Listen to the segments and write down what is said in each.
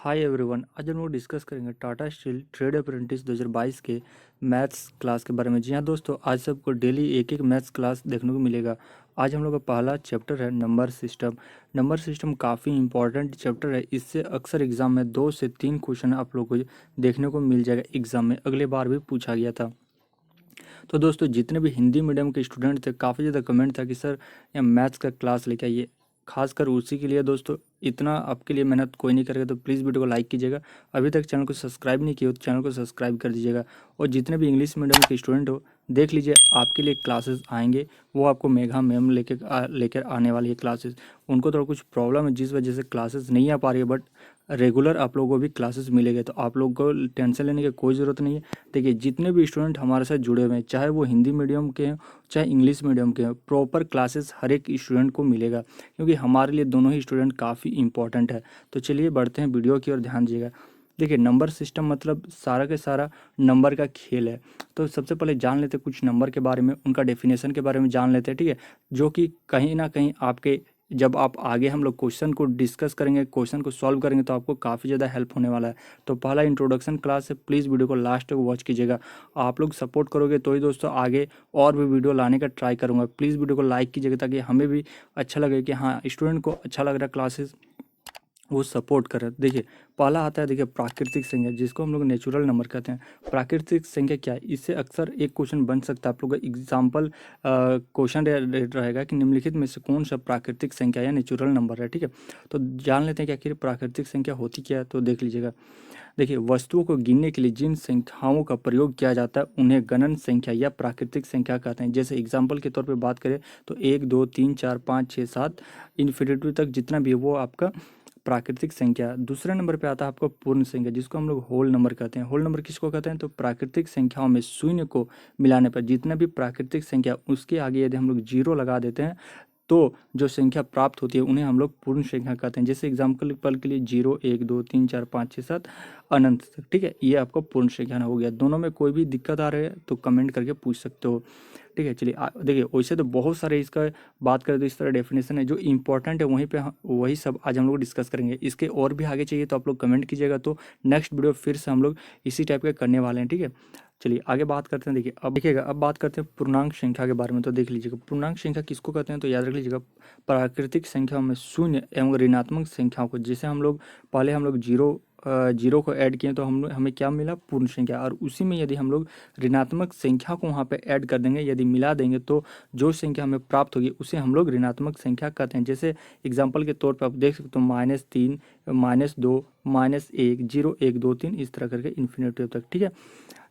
Hi everyone, आज हम लोग डिस्कस करेंगे टाटा स्टील ट्रेड अप्रेंटिस 2022 के मैथ्स क्लास के बारे में। जी हाँ दोस्तों, आज सबको डेली एक एक मैथ्स क्लास देखने को मिलेगा। आज हम लोग का पहला चैप्टर है नंबर सिस्टम। नंबर सिस्टम काफ़ी इंपॉर्टेंट चैप्टर है। इससे अक्सर एग्जाम में 2 से 3 क्वेश्चन आप लोग को देखने को मिल जाएगा। एग्जाम में अगले बार भी पूछा गया था। तो दोस्तों, जितने भी हिंदी मीडियम के स्टूडेंट थे, काफ़ी ज़्यादा कमेंट था कि सर ये मैथ्स का क्लास लेके आइए। खासकर उसी के लिए दोस्तों, इतना आपके लिए मेहनत कोई नहीं करेगा, तो प्लीज़ वीडियो को लाइक कीजिएगा। अभी तक चैनल को सब्सक्राइब नहीं किया हो तो चैनल को सब्सक्राइब कर दीजिएगा। और जितने भी इंग्लिश मीडियम के स्टूडेंट हो, देख लीजिए आपके लिए क्लासेस आएंगे। वो आपको मेघा मैम लेकर आने वाली है क्लासेस। उनको थोड़ा कुछ प्रॉब्लम है जिस वजह से क्लासेस नहीं आ पा रही है, बट रेगुलर आप लोगों को भी क्लासेस मिलेंगे। तो आप लोग को टेंशन लेने की कोई ज़रूरत नहीं है। देखिए, जितने भी स्टूडेंट हमारे साथ जुड़े हुए हैं, चाहे वो हिंदी मीडियम के हैं चाहे इंग्लिश मीडियम के हैं, प्रॉपर क्लासेस हर एक स्टूडेंट को मिलेगा, क्योंकि हमारे लिए दोनों ही स्टूडेंट काफ़ी इंपॉर्टेंट है। तो चलिए बढ़ते हैं वीडियो की ओर, ध्यान दीजिएगा। देखिए, नंबर सिस्टम मतलब सारा के सारा नंबर का खेल है। तो सबसे पहले जान लेते हैं कुछ नंबर के बारे में, उनका डेफिनेशन के बारे में जान लेते हैं, ठीक है। जो कि कहीं ना कहीं आपके, जब आप आगे हम लोग क्वेश्चन को डिस्कस करेंगे, क्वेश्चन को सॉल्व करेंगे, तो आपको काफ़ी ज़्यादा हेल्प होने वाला है। तो पहला इंट्रोडक्शन क्लास है, प्लीज़ वीडियो को लास्ट तक वॉच कीजिएगा। आप लोग सपोर्ट करोगे तो ही दोस्तों आगे और भी वीडियो लाने का ट्राई करूँगा। प्लीज़ वीडियो को लाइक कीजिएगा ताकि हमें भी अच्छा लगे कि हाँ, स्टूडेंट को अच्छा लग रहा है क्लासेस, वो सपोर्ट कर रहे हैं। देखिए, पहला आता है, देखिए, प्राकृतिक संख्या, जिसको हम लोग नेचुरल नंबर कहते हैं। प्राकृतिक संख्या क्या है? इससे अक्सर एक क्वेश्चन बन सकता है आप लोग का। एग्जाम्पल क्वेश्चन रहेगा कि निम्नलिखित में से कौन सा प्राकृतिक संख्या या नेचुरल नंबर है, ठीक है। तो जान लेते हैं कि आखिर प्राकृतिक संख्या होती क्या है। तो देख लीजिएगा। देखिए, वस्तुओं को गिनने के लिए जिन संख्याओं का प्रयोग किया जाता है उन्हें गणन संख्या या प्राकृतिक संख्या कहते हैं। जैसे एग्जाम्पल के तौर पे बात करें तो 1 2 3 4 5 6 7 इन्फिनिटी तक जितना भी है वो आपका प्राकृतिक संख्या। दूसरे नंबर पे आता है आपका पूर्ण संख्या, जिसको हम लोग होल नंबर कहते हैं। होल नंबर किसको कहते हैं? तो प्राकृतिक संख्याओं में शून्य को मिलाने पर जितना भी प्राकृतिक संख्या, उसके आगे यदि हम लोग जीरो लगा देते हैं तो जो संख्या प्राप्त होती है उन्हें हम लोग पूर्ण संख्या कहते हैं। जैसे एग्जाम्पल पल के लिए 0 1 2 3 4 5 6 7 अनंत तक, ठीक है। ये आपका पूर्ण संख्या हो गया। दोनों में कोई भी दिक्कत आ रही है तो कमेंट करके पूछ सकते हो, ठीक है। चलिए देखिए, वैसे तो बहुत सारे इसका बात करें तो इस तरह डेफिनेशन है, जो इंपॉर्टेंट है वहीं पे वही सब आज हम लोग डिस्कस करेंगे। इसके और भी आगे चाहिए तो आप लोग कमेंट कीजिएगा, तो नेक्स्ट वीडियो फिर से हम लोग इसी टाइप के करने वाले हैं, ठीक है। चलिए आगे बात करते हैं। देखिए, अब देखिएगा, अब बात करते हैं पूर्णांक संख्या के बारे में। तो देख लीजिएगा, पूर्णांक संख्या किसको कहते हैं? तो याद रख लीजिएगा, प्राकृतिक संख्याओं में शून्य एवं ऋणात्मक संख्याओं को, जैसे हम लोग पहले हम लोग जीरो को ऐड किए तो हमें क्या मिला? पूर्ण संख्या। और उसी में यदि हम लोग ऋणात्मक संख्या को वहाँ पे ऐड कर देंगे, यदि मिला देंगे, तो जो संख्या हमें प्राप्त होगी उसे हम लोग ऋणात्मक संख्या कहते हैं। जैसे एग्जाम्पल के तौर पर आप देख सकते हो, -3 -2 -1 0 1 2 3 इस तरह करके इन्फिनिटी तक, ठीक है।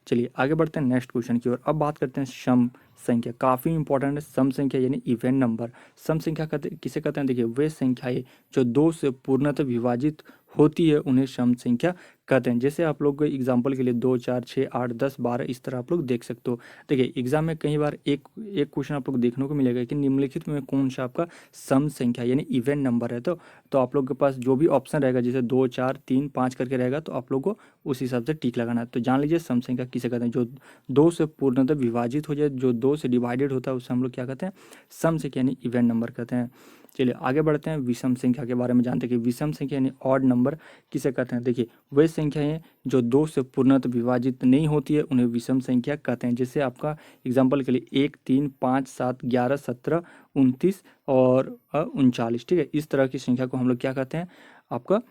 चलिए आगे बढ़ते हैं नेक्स्ट क्वेश्चन की ओर। अब बात करते हैं सम संख्या, काफ़ी इंपॉर्टेंट है सम संख्या यानी इवन नंबर। सम संख्या किसे कहते हैं? देखिए, वे संख्याएं जो 2 से पूर्णतः विभाजित होती है उन्हें सम संख्या कहते हैं। जैसे आप लोग एग्जाम्पल के लिए 2 4 6 8 10 12 इस तरह आप लोग देख सकते हो। देखिए, एग्जाम में कई बार एक एक क्वेश्चन आप लोग देखने को मिलेगा कि निम्नलिखित में कौन सा आपका सम संख्या यानी इवन नंबर है। तो आप लोग के पास जो भी ऑप्शन रहेगा, जैसे 2 4 3 5 करके रहेगा, तो आप लोग को उस हिसाब से टिक लगाना है। तो जान लीजिए सम संख्या किसे कहते हैं? जो 2 से पूर्णतः विभाजित हो जाए, जो 2 से डिवाइडेड होता है, उसे हम लोग क्या कहते हैं? सम संख्या यानी इवन नंबर कहते हैं। चलिए आगे बढ़ते हैं, विषम संख्या के बारे में जानते हैं कि विषम संख्या यानी ऑड नंबर किसे कहते हैं। देखिए, वे संख्याएं जो 2 से पूर्णतः विभाजित नहीं होती है उन्हें विषम संख्या कहते हैं। जैसे आपका एग्जाम्पल के लिए 1 3 5 7 11 17 29 और 39, ठीक है। इस तरह की संख्या को हम लोग क्या कहते हैं? आपका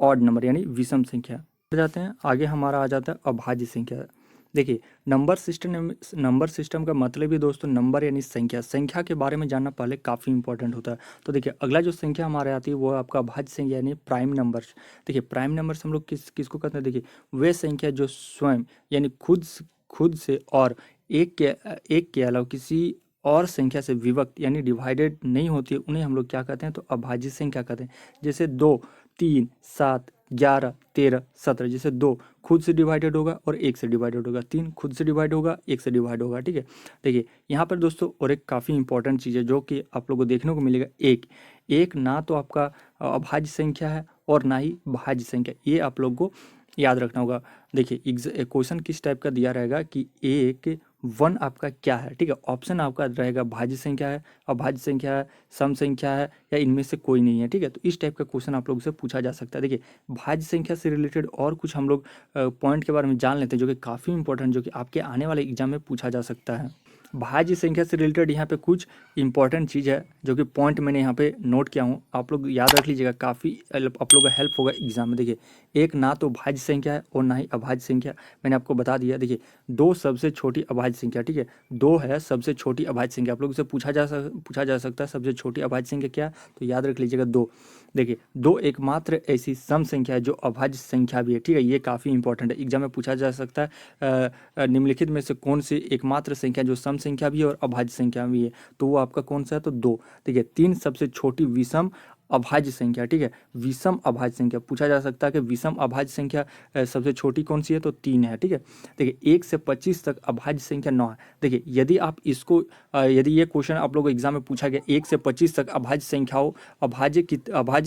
ऑड नंबर यानी विषम संख्या। जाते हैं आगे, हमारा आ जाता है अभाज्य संख्या। देखिए, नंबर सिस्टम का मतलब ही दोस्तों नंबर यानी संख्या। संख्या के बारे में जानना पहले काफ़ी इंपॉर्टेंट होता है। तो देखिए, अगला जो संख्या हमारे आती है वो आपका अभाज्य संख्या यानी प्राइम नंबर्स। देखिए, प्राइम नंबर्स हम लोग किसको कहते हैं? देखिए, वे संख्या जो स्वयं यानी खुद से और एक के अलावा किसी और संख्या से विभक्त यानी डिवाइडेड नहीं होती है, उन्हें हम लोग क्या कहते हैं? तो अभाज्य संख्या कहते हैं। जैसे 2 3 7 11 13 17, जैसे 2 खुद से डिवाइडेड होगा और 1 से डिवाइडेड होगा, 3 खुद से डिवाइड होगा, 1 से डिवाइड होगा, ठीक है। देखिए, यहाँ पर दोस्तों और एक काफ़ी इंपॉर्टेंट चीज़ है जो कि आप लोगों को देखने को मिलेगा। एक ना तो आपका अभाज्य संख्या है और ना ही भाज्य संख्या, ये आप लोग को याद रखना होगा। देखिए, क्वेश्चन किस टाइप का दिया रहेगा कि एक वन आपका क्या है, ठीक है। ऑप्शन आपका रहेगा भाज्य संख्या है, अभाज्य संख्या है, सम संख्या है, या इनमें से कोई नहीं है, ठीक है। तो इस टाइप का क्वेश्चन आप लोगों से पूछा जा सकता है। देखिए, भाज्य संख्या से रिलेटेड और कुछ हम लोग पॉइंट के बारे में जान लेते हैं जो कि काफ़ी इंपॉर्टेंट, जो कि आपके आने वाले एग्जाम में पूछा जा सकता है। भाज्य संख्या से रिलेटेड यहाँ पे कुछ इंपॉर्टेंट चीज़ है जो कि पॉइंट मैंने यहाँ पे नोट किया हूँ, आप लोग याद रख लीजिएगा, काफ़ी आप लोग का हेल्प होगा एग्जाम में। देखिए, एक ना तो भाज्य संख्या है और ना ही अभाज्य संख्या, मैंने आपको बता दिया। देखिए, दो सबसे छोटी अभाज्य संख्या, ठीक है, दो है सबसे छोटी अभाज्य संख्या। आप लोगों से पूछा जा सकता है सबसे छोटी अभाज्य संख्या क्या है, तो याद रख लीजिएगा दो। देखिए, दो एकमात्र ऐसी सम संख्या है जो अभाज्य संख्या भी है, ठीक है, ये काफ़ी इंपॉर्टेंट है, एग्जाम में पूछा जा सकता है। निम्नलिखित में से कौन सी एकमात्र संख्या जो सम संख्या भी है और अभाज्य संख्या भी है, तो वो आपका कौन सा है, तो दो। देखिए, तीन सबसे छोटी विषम अभाज्य संख्या, ठीक है, विषम अभाज्य संख्या पूछा जा सकता है कि विषम अभाज्य संख्या सबसे छोटी कौन सी है, तो तीन है, ठीक है। देखिए, 1 से 25 तक अभाज्य संख्या 9 है। देखिए, यदि आप इसको यदि ये क्वेश्चन आप लोगों को एग्जाम में पूछा गया 1 से 25 तक अभाज्य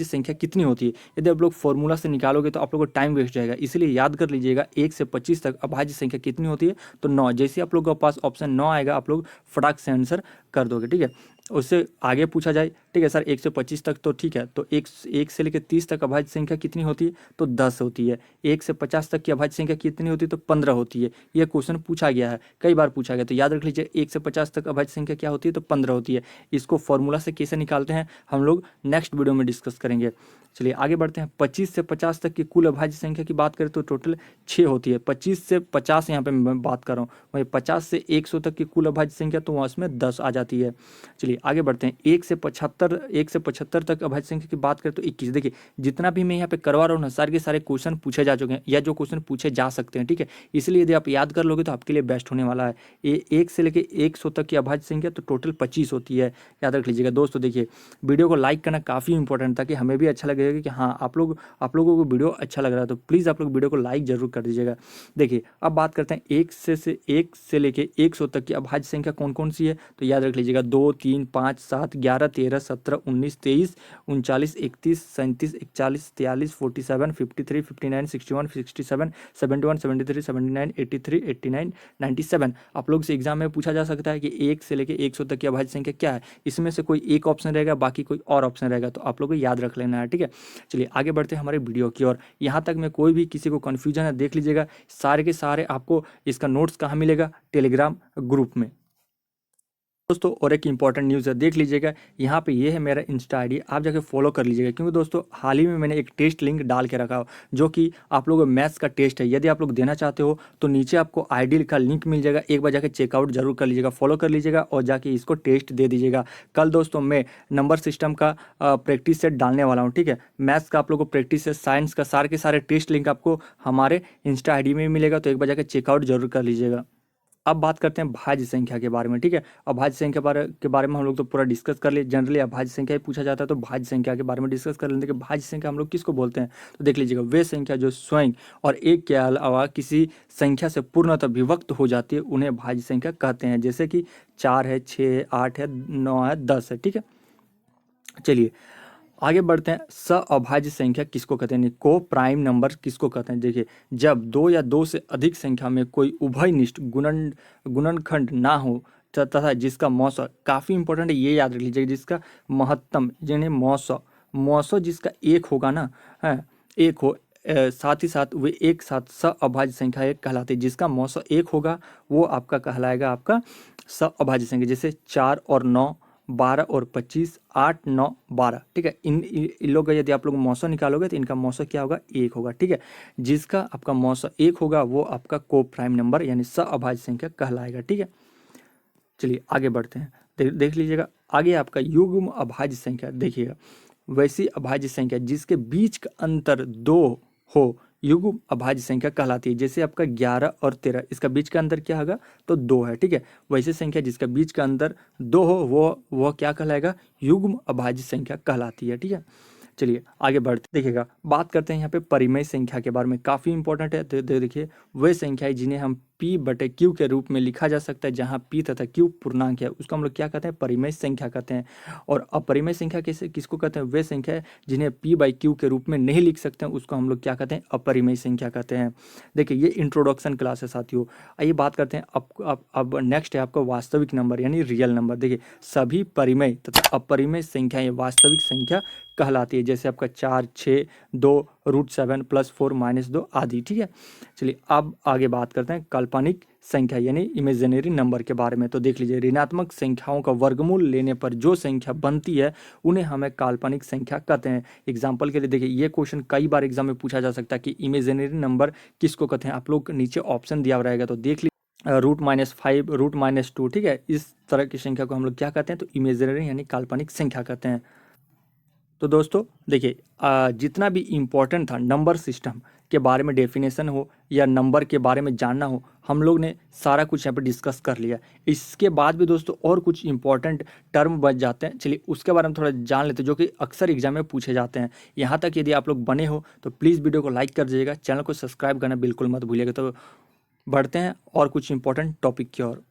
संख्या कितनी होती है, यदि आप लोग फॉर्मूला से निकालोगे तो आप लोग को टाइम वेस्ट जाएगा, इसलिए याद कर लीजिएगा 1 से 25 तक अभाज्य संख्या कितनी होती है, तो 9। जैसे आप लोगों के पास ऑप्शन 9 आएगा, आप लोग फटाक से आंसर कर दोगे, ठीक है। उससे आगे पूछा जाए, ठीक है सर 1 से 25 तक तो ठीक है, तो एक से लेकर 30 तक अभाज्य संख्या कितनी होती है, तो 10 होती है। 1 से 50 तक की अभाज्य संख्या कितनी होती है, तो 15 होती है। यह क्वेश्चन पूछा गया है, कई बार पूछा गया, तो याद रख लीजिए 1 से 50 तक अभाज्य संख्या क्या होती है, तो 15 होती है। इसको फॉर्मूला से कैसे निकालते हैं हम लोग नेक्स्ट वीडियो में डिस्कस करेंगे। चलिए आगे बढ़ते हैं। 25 से 50 तक की कुल अभाज्य संख्या की बात करें तो टोटल 6 होती है। 25 से 50 यहाँ पे मैं बात कर रहा हूँ, वही 50 से 100 तक की कुल अभाज्य संख्या, तो वहाँ उसमें 10 आ जाती है। चलिए आगे बढ़ते हैं। 1 से 75 तक अभाज्य संख्या की बात करें तो 21। देखिए, जितना भी मैं यहाँ पे करवा रहा हूँ ना, सारे के सारे क्वेश्चन पूछे जा चुके हैं या जो क्वेश्चन पूछे जा सकते हैं, ठीक है। इसलिए यदि आप याद कर लोगे तो आपके लिए बेस्ट होने वाला है। 1 से लेके 100 तक की अभाज्य संख्या तो टोटल 25 होती है, याद रख लीजिएगा दोस्तों। देखिए, वीडियो को लाइक करना काफ़ी इंपॉर्टेंट, ताकि हमें भी अच्छा लगेगा कि हाँ आप लोगों को वीडियो अच्छा लग रहा है, तो प्लीज़ आप लोग वीडियो को लाइक जरूर कर दीजिएगा। देखिए, अब बात करते हैं 1 से लेके 100 तक की अभाज्य संख्या कौन कौन सी है, तो याद रख लीजिएगा 2, 3, 5, 7, 11, 13, 17, 19, 23, 39, 31, 37, 41, 43, 47, 53, 59, 61, 67, 71, 73, 79, 83, 89, 97। आप लोग से एग्जाम में पूछा जा सकता है कि 1 से लेके 100 तक की अभाज्य संख्या क्या है, इसमें से कोई एक ऑप्शन रहेगा, बाकी कोई और ऑप्शन रहेगा, तो आप लोग को याद रख लेना है, ठीक है। चलिए आगे बढ़ते हैं हमारे वीडियो की ओर। यहाँ तक में कोई भी किसी को कन्फ्यूजन है देख लीजिएगा, सारे के सारे आपको इसका नोट्स कहाँ मिलेगा, टेलीग्राम ग्रुप में दोस्तों। और एक इंपॉर्टेंट न्यूज़ है, देख लीजिएगा, यहाँ पे ये है मेरा इंस्टा आईडी, आप जाके फॉलो कर लीजिएगा, क्योंकि दोस्तों हाल ही में मैंने एक टेस्ट लिंक डाल के रखा हो, जो कि आप लोगों को मैथ्स का टेस्ट है। यदि आप लोग देना चाहते हो तो नीचे आपको आईडी का लिंक मिल जाएगा, एक बार जाके चेकआउट जरूर कर लीजिएगा, फॉलो कर लीजिएगा और जाके इसको टेस्ट दे दीजिएगा। कल दोस्तों मैं नंबर सिस्टम का प्रैक्टिस सेट डालने वाला हूँ, ठीक है। मैथ्स का आप लोग को प्रैक्टिस सेट, साइंस का, सारे के सारे टेस्ट लिंक आपको हमारे इंस्टा आईडी में मिलेगा, तो एक बार जाके चेकआउट जरूर कर लीजिएगा। अब बात करते हैं भाज्य संख्या के बारे में, ठीक है। अभाज्य संख्या के बारे में हम लोग तो पूरा डिस्कस कर लिए, जनरली अभाज्य संख्या ही पूछा जाता है, तो भाज्य संख्या के बारे में डिस्कस कर लेते हैं कि भाज्य संख्या हम लोग किसको बोलते हैं। तो देख लीजिएगा, वे संख्या जो स्वयं और एक के अलावा किसी संख्या से पूर्णतः विभक्त हो जाती है, उन्हें भाज्य संख्या कहते हैं। जैसे कि 4 है, 6 है, 8 है, 9 है, 10 है, ठीक है। चलिए आगे बढ़ते हैं। अभाज्य संख्या किसको कहते हैं, को प्राइम नंबर किसको कहते हैं। देखिए, जब दो या दो से अधिक संख्या में कोई उभयनिष्ठ गुणनखंड ना हो तथा जिसका मौसा, काफ़ी इंपॉर्टेंट है, ये याद रख लीजिएगा, जिसका महत्तम यानी मौसा जिसका एक होगा ना, है एक हो, साथ ही साथ वे एक साथ अभाज्य संख्या एक कहलाती है। जिसका मौसा एक होगा वो आपका कहलाएगा आपका अभाज्य संख्या। जैसे 4 और 9, 12 और 25, 8, 9, 12, ठीक है। इन लोग का यदि आप लोग मौसा निकालोगे तो इनका मौसा क्या होगा, एक होगा, ठीक है। जिसका आपका मौसा एक होगा वो आपका को प्राइम नंबर यानी अभाज्य संख्या कहलाएगा, ठीक है। चलिए आगे बढ़ते हैं। देख लीजिएगा आगे आपका युग्म अभाज्य संख्या। देखिएगा, वैसी अभाज्य संख्या जिसके बीच का अंतर 2 हो युग्म अभाज्य संख्या कहलाती है। जैसे आपका 11 और 13, इसका बीच का अंतर क्या होगा, तो 2 है, ठीक है। वैसे संख्या जिसका बीच का अंतर 2 हो वो क्या कहलाएगा, युग्म अभाज्य संख्या कहलाती है, ठीक है। चलिए आगे बढ़ते देखिएगा, बात करते हैं यहाँ पे परिमेय संख्या के बारे में, काफ़ी इंपॉर्टेंट है। देखिए वे संख्याएं जिन्हें हम p बटे q के रूप में लिखा जा सकता है, जहाँ p तथा q पूर्णांक है, उसको हम लोग क्या कहते हैं, परिमेय संख्या कहते हैं। और अपरिमेय संख्या किसको कहते हैं, वे संख्या जिन्हें p बाई q के रूप में नहीं लिख सकते हैं, उसको हम लोग क्या कहते हैं, अपरिमेय संख्या कहते हैं। देखिए ये इंट्रोडक्शन क्लास है साथियों। आइए बात करते हैं अब नेक्स्ट है आपका वास्तविक नंबर यानी रियल नंबर। देखिए सभी परिमेय तथा अपरिमेय संख्याएं वास्तविक संख्या कहलाती है, जैसे आपका 4, 6, 2, √7 +4 -2 आदि। ठीक है, चलिए अब आगे बात करते हैं काल्पनिक संख्या यानी इमेजिनरी नंबर के बारे में। तो देख लीजिए, ऋणात्मक संख्याओं का वर्गमूल लेने पर जो संख्या बनती है उन्हें हमें काल्पनिक संख्या कहते हैं। एग्जाम्पल के लिए देखिए, ये क्वेश्चन कई बार एग्जाम में पूछा जा सकता है कि इमेजिनरी नंबर किसको कहते हैं। आप लोग नीचे ऑप्शन दिया रहेगा तो देख लीजिए, √-5, √-2। ठीक है, इस तरह की संख्या को हम लोग क्या कहते हैं, तो इमेजिनरी यानी काल्पनिक संख्या कहते हैं। तो दोस्तों देखिए, जितना भी इम्पोर्टेंट था नंबर सिस्टम के बारे में डेफिनेशन हो या नंबर के बारे में जानना हो, हम लोग ने सारा कुछ यहाँ पे डिस्कस कर लिया। इसके बाद भी दोस्तों और कुछ इंपॉर्टेंट टर्म बच जाते हैं, चलिए उसके बारे में थोड़ा जान लेते हैं, जो कि अक्सर एग्जाम में पूछे जाते हैं। यहाँ तक यदि आप लोग बने हो तो प्लीज़ वीडियो को लाइक कर दीजिएगा, चैनल को सब्सक्राइब करना बिल्कुल मत भूलिएगा। तो बढ़ते हैं और कुछ इंपॉर्टेंट टॉपिक की ओर।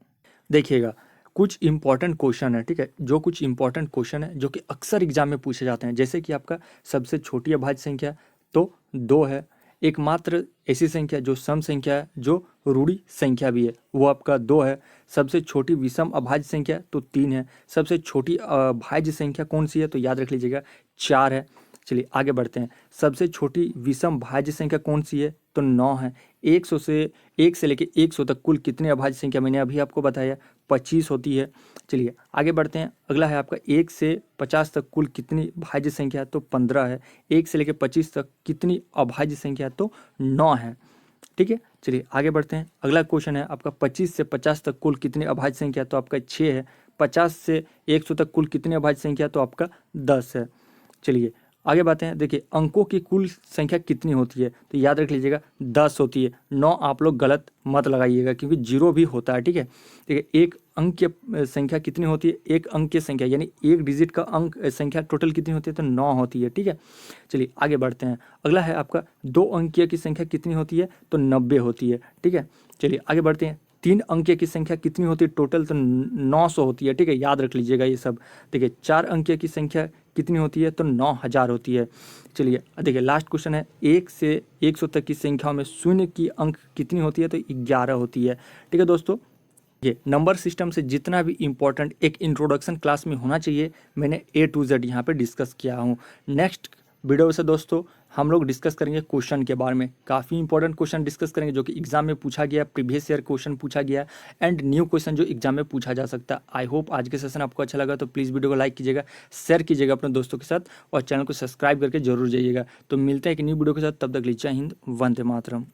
देखिएगा, कुछ इंपॉर्टेंट क्वेश्चन है, ठीक है, जो कुछ इंपॉर्टेंट क्वेश्चन है जो कि अक्सर एग्जाम में पूछे जाते हैं। जैसे कि आपका सबसे छोटी अभाज्य संख्या तो 2 है, एकमात्र ऐसी संख्या जो सम संख्या है, जो रूढ़ी संख्या भी है, वो आपका 2 है। सबसे छोटी विषम अभाज्य संख्या तो 3 है। सबसे छोटी भाज्य संख्या कौन सी है, तो याद रख लीजिएगा 4 है। चलिए आगे बढ़ते हैं, सबसे छोटी विषम भाज्य संख्या कौन सी है, तो 9 है। 1 से लेके 100 तक कुल कितने अभाज्य संख्या, मैंने अभी आपको बताया 25 होती है। चलिए आगे बढ़ते हैं, अगला है आपका 1 से 50 तक कुल कितनी भाज्य संख्या, तो 15 है। 1 से लेके 25 तक कितनी अभाज्य संख्या, तो 9 है। ठीक है, चलिए आगे बढ़ते हैं, अगला क्वेश्चन है आपका 25 से 50 तक कुल कितनी अभाज्य संख्या, तो आपका 6 है। 50 से 100 तक कुल कितनी अभाज्य संख्या, तो आपका 10 है। चलिए आगे बढ़ते हैं, देखिए अंकों की कुल संख्या कितनी होती है, तो याद रख लीजिएगा 10 होती है। 9 आप लोग गलत मत लगाइएगा, क्योंकि 0 भी होता है। ठीक है, देखिए एक अंक की संख्या कितनी होती है, एक अंक की संख्या यानी एक डिजिट का अंक संख्या टोटल कितनी होती है, तो 9 होती है। ठीक है, चलिए आगे बढ़ते हैं, अगला है आपका 2 अंकीय की संख्या कितनी होती है, तो 90 होती है। ठीक है, चलिए आगे बढ़ते हैं, 3 अंकीय की संख्या कितनी होती है टोटल, तो 900 होती है। ठीक है, याद रख लीजिएगा ये सब। देखिए 4 अंकीय की संख्या कितनी होती है, तो 9000 होती है। चलिए देखिए लास्ट क्वेश्चन है, 1 से 100 तक की संख्याओं में शून्य की अंक कितनी होती है, तो 11 होती है। ठीक है दोस्तों, ये नंबर सिस्टम से जितना भी इम्पोर्टेंट एक इंट्रोडक्शन क्लास में होना चाहिए, मैंने A to Z यहाँ पे डिस्कस किया हूँ। नेक्स्ट वीडियो से दोस्तों हम लोग डिस्कस करेंगे क्वेश्चन के बारे में, काफ़ी इंपॉर्टेंट क्वेश्चन डिस्कस करेंगे जो कि एग्जाम में पूछा गया, प्रीवियस ईयर क्वेश्चन पूछा गया एंड न्यू क्वेश्चन जो एग्जाम में पूछा जा सकता है। आई होप आज के सेशन आपको अच्छा लगा, तो प्लीज़ वीडियो को लाइक कीजिएगा, शेयर कीजिएगा अपने दोस्तों के साथ और चैनल को सब्सक्राइब करके जरूर जाइएगा। तो मिलते हैं एक न्यू वीडियो के साथ, तब तक के लिए जय हिंद, वंदे मातरम।